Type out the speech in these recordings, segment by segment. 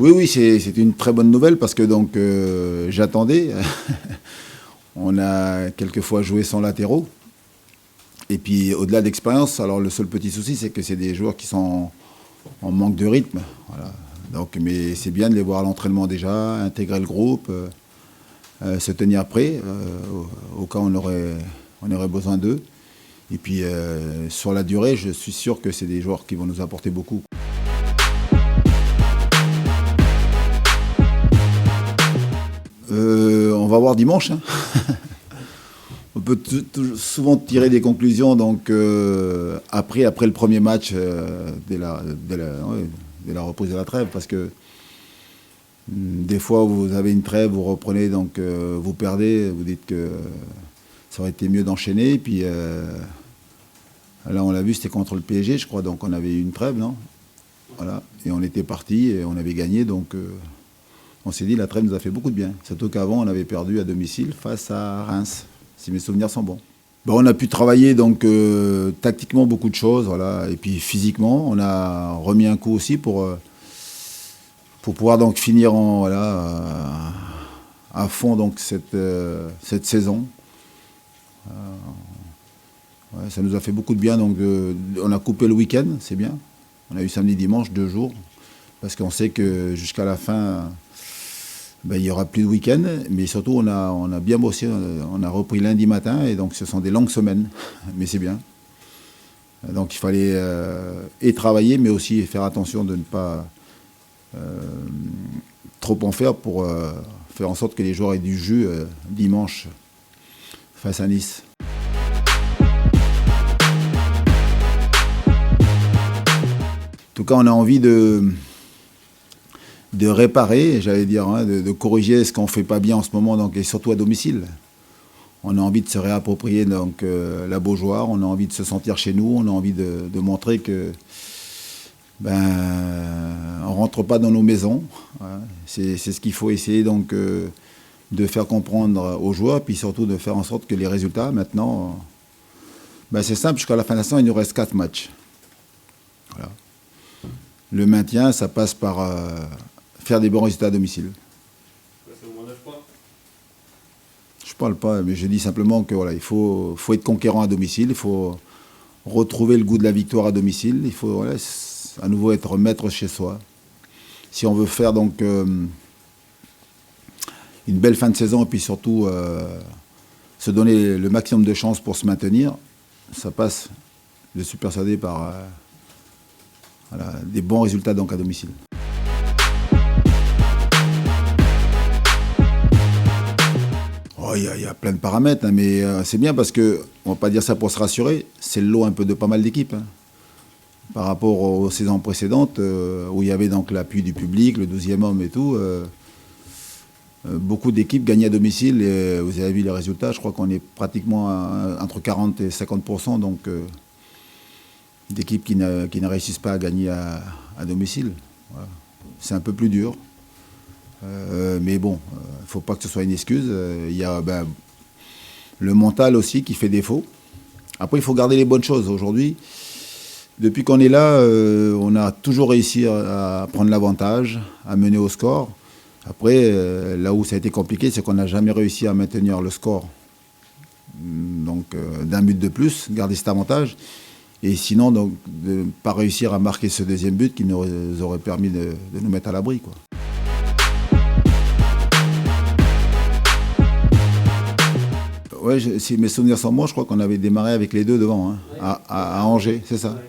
Oui, oui, c'est une très bonne nouvelle parce que donc j'attendais. On a quelquefois joué sans latéraux. Et puis au-delà d'expérience, alors le seul petit souci, c'est que c'est des joueurs qui sont en manque de rythme. Voilà. Donc, mais c'est bien de les voir à l'entraînement déjà, intégrer le groupe, se tenir prêt au cas où on aurait besoin d'eux. Et puis sur la durée, je suis sûr que c'est des joueurs qui vont nous apporter beaucoup. On va voir dimanche. Hein. On peut souvent tirer des conclusions donc, après le premier match, dès la reprise de la trêve, parce que des fois vous avez une trêve, vous reprenez, donc vous perdez, vous dites que ça aurait été mieux d'enchaîner. Puis là on l'a vu, c'était contre le PSG, je crois, donc on avait eu une trêve, non? Voilà, et on était parti et on avait gagné, donc on s'est dit la trêve nous a fait beaucoup de bien. Surtout qu'avant on avait perdu à domicile face à Reims, si mes souvenirs sont bons. Bon, on a pu travailler donc tactiquement beaucoup de choses, voilà, et puis physiquement on a remis un coup aussi pour pouvoir donc finir à fond donc cette saison. Ouais, ça nous a fait beaucoup de bien, donc on a coupé le week-end, c'est bien. On a eu samedi, dimanche, 2 jours, parce qu'on sait que jusqu'à la fin, il n'y aura plus de week-end, mais surtout on a bien bossé, on a repris lundi matin, et donc ce sont des longues semaines, mais c'est bien. Donc il fallait et travailler, mais aussi faire attention de ne pas trop en faire pour faire en sorte que les joueurs aient du jus dimanche face à Nice. En tout cas, on a envie de réparer, j'allais dire, hein, de corriger ce qu'on ne fait pas bien en ce moment, donc, et surtout à domicile. On a envie de se réapproprier donc, la Beaujoire, on a envie de se sentir chez nous, on a envie de montrer que on ne rentre pas dans nos maisons. Voilà. C'est ce qu'il faut essayer donc, de faire comprendre aux joueurs, puis surtout de faire en sorte que les résultats, maintenant, c'est simple, jusqu'à la fin de la saison, il nous reste 4 matchs. Voilà. Le maintien, ça passe par faire des bons résultats à domicile. Ça vous manage pas? Je parle pas, mais je dis simplement que voilà, il faut être conquérant à domicile, il faut retrouver le goût de la victoire à domicile, il faut à nouveau être maître chez soi. Si on veut faire donc une belle fin de saison et puis surtout se donner le maximum de chances pour se maintenir, ça passe, je suis persuadé, par des bons résultats donc à domicile. Oh, il y a plein de paramètres, hein, mais c'est bien parce que, on ne va pas dire ça pour se rassurer, c'est le lot un peu de pas mal d'équipes. Hein. Par rapport aux saisons précédentes, où il y avait donc l'appui du public, le 12e homme et tout, beaucoup d'équipes gagnaient à domicile et vous avez vu les résultats, je crois qu'on est pratiquement entre 40 et 50%, donc d'équipes qui ne réussissent pas à gagner à domicile. Voilà. C'est un peu plus dur. Mais bon, il ne faut pas que ce soit une excuse. Il y a le mental aussi qui fait défaut. Après, il faut garder les bonnes choses. Aujourd'hui, depuis qu'on est là, on a toujours réussi à prendre l'avantage, à mener au score. Après, là où ça a été compliqué, c'est qu'on n'a jamais réussi à maintenir le score. Donc, d'un but de plus, garder cet avantage. Et sinon, donc, de ne pas réussir à marquer ce deuxième but qui nous aurait permis de nous mettre à l'abri, quoi. Ouais, si mes souvenirs sont bons, je crois qu'on avait démarré avec les deux devant, hein, à Angers, c'est ça.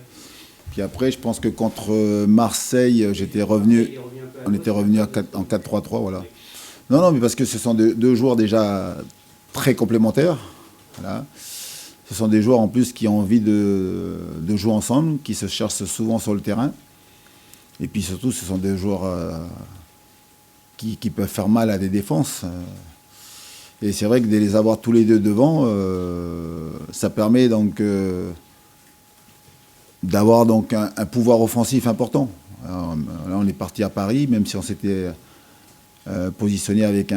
Puis après, je pense que contre Marseille, on était revenu en 4-3-3, voilà. Non, mais parce que ce sont deux joueurs déjà très complémentaires. Voilà. Ce sont des joueurs en plus qui ont envie de jouer ensemble, qui se cherchent souvent sur le terrain. Et puis surtout, ce sont des joueurs qui peuvent faire mal à des défenses. Et c'est vrai que de les avoir tous les deux devant, ça permet donc d'avoir donc un pouvoir offensif important. Alors, là, on est parti à Paris, même si on s'était positionné avec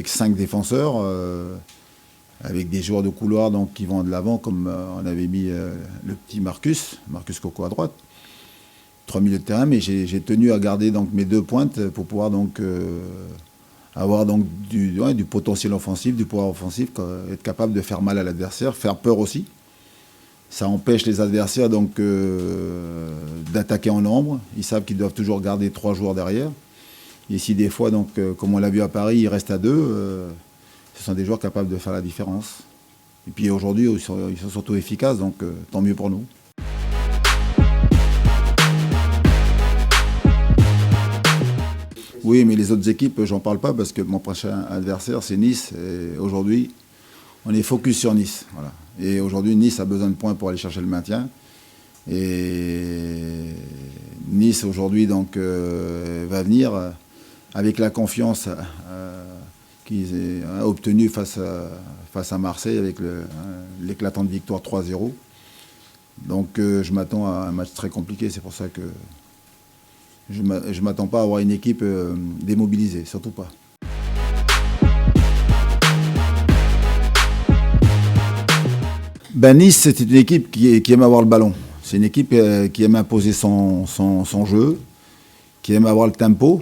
5 défenseurs, avec des joueurs de couloir donc, qui vont de l'avant, comme on avait mis le petit Marcus Coco à droite. 3 milieux de terrain, mais j'ai tenu à garder donc mes 2 pointes pour pouvoir donc avoir donc du potentiel offensif, du pouvoir offensif, être capable de faire mal à l'adversaire, faire peur aussi. Ça empêche les adversaires donc d'attaquer en nombre. Ils savent qu'ils doivent toujours garder 3 joueurs derrière. Et si des fois, donc, comme on l'a vu à Paris, ils restent à 2, ce sont des joueurs capables de faire la différence. Et puis aujourd'hui, ils sont surtout efficaces, donc tant mieux pour nous. Oui, mais les autres équipes, j'en parle pas parce que mon prochain adversaire, c'est Nice. Et aujourd'hui, on est focus sur Nice. Voilà. Et aujourd'hui, Nice a besoin de points pour aller chercher le maintien. Et Nice, aujourd'hui, donc, va venir avec la confiance qu'ils ont obtenue face à Marseille avec l'éclatante victoire 3-0. Donc, je m'attends à un match très compliqué. C'est pour ça que je ne m'attends pas à avoir une équipe démobilisée, surtout pas. Nice, c'est une équipe qui aime avoir le ballon. C'est une équipe qui aime imposer son jeu, qui aime avoir le tempo.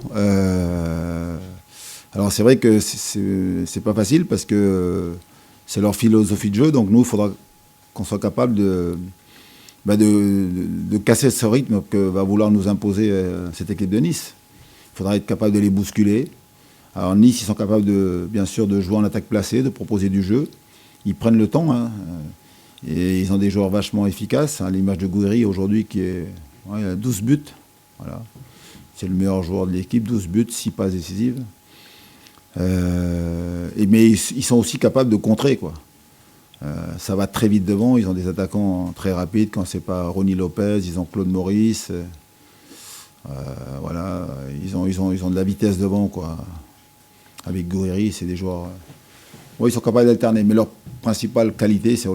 Alors c'est vrai que c'est pas facile parce que c'est leur philosophie de jeu. Donc nous, il faudra qu'on soit capable de casser ce rythme que va vouloir nous imposer cette équipe de Nice. Il faudra être capable de les bousculer. Alors Nice, ils sont capables bien sûr de jouer en attaque placée, de proposer du jeu. Ils prennent le temps, hein, et ils ont des joueurs vachement efficaces. Hein, l'image de Gouiri aujourd'hui il a 12 buts. Voilà. C'est le meilleur joueur de l'équipe, 12 buts, 6 passes décisives. Mais ils sont aussi capables de contrer, quoi. Ça va très vite devant, ils ont des attaquants très rapides. Quand c'est pas Ronny Lopez, ils ont Claude Maurice. Voilà, ils ont de la vitesse devant, quoi. Avec Gouiri, c'est des joueurs. Ils sont capables d'alterner, mais leur principale qualité, c'est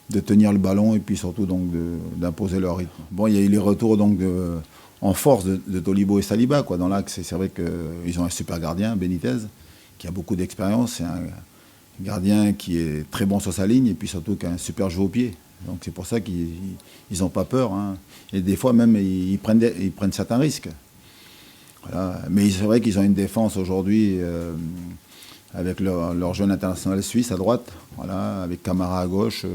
de tenir le ballon et puis surtout donc d'imposer leur rythme. Bon, il y a eu les retours donc en force de Tolibo et Saliba, quoi. Dans l'axe, c'est vrai qu'ils ont un super gardien, Benitez, qui a beaucoup d'expérience. C'est un gardien qui est très bon sur sa ligne et puis surtout qui a un super jeu au pied. Donc c'est pour ça qu'ils n'ont pas peur. Hein. Et des fois même, ils prennent certains risques. Voilà. Mais c'est vrai qu'ils ont une défense aujourd'hui avec leur jeune international suisse à droite, voilà, avec Camara à gauche.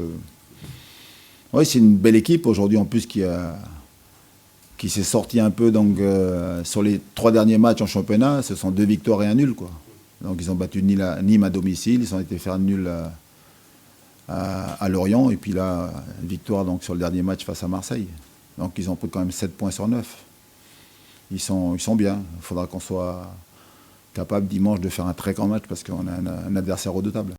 Oui, c'est une belle équipe aujourd'hui en plus qui s'est sortie un peu donc, sur les 3 derniers matchs en championnat. Ce sont 2 victoires et 1 nul, quoi. Donc ils ont battu Nîmes à domicile, ils ont été faire nul à Lorient et puis là, victoire donc, sur le dernier match face à Marseille. Donc ils ont pris quand même 7 points sur 9. Ils sont bien. Il faudra qu'on soit capable dimanche de faire un très grand match parce qu'on a un adversaire redoutable.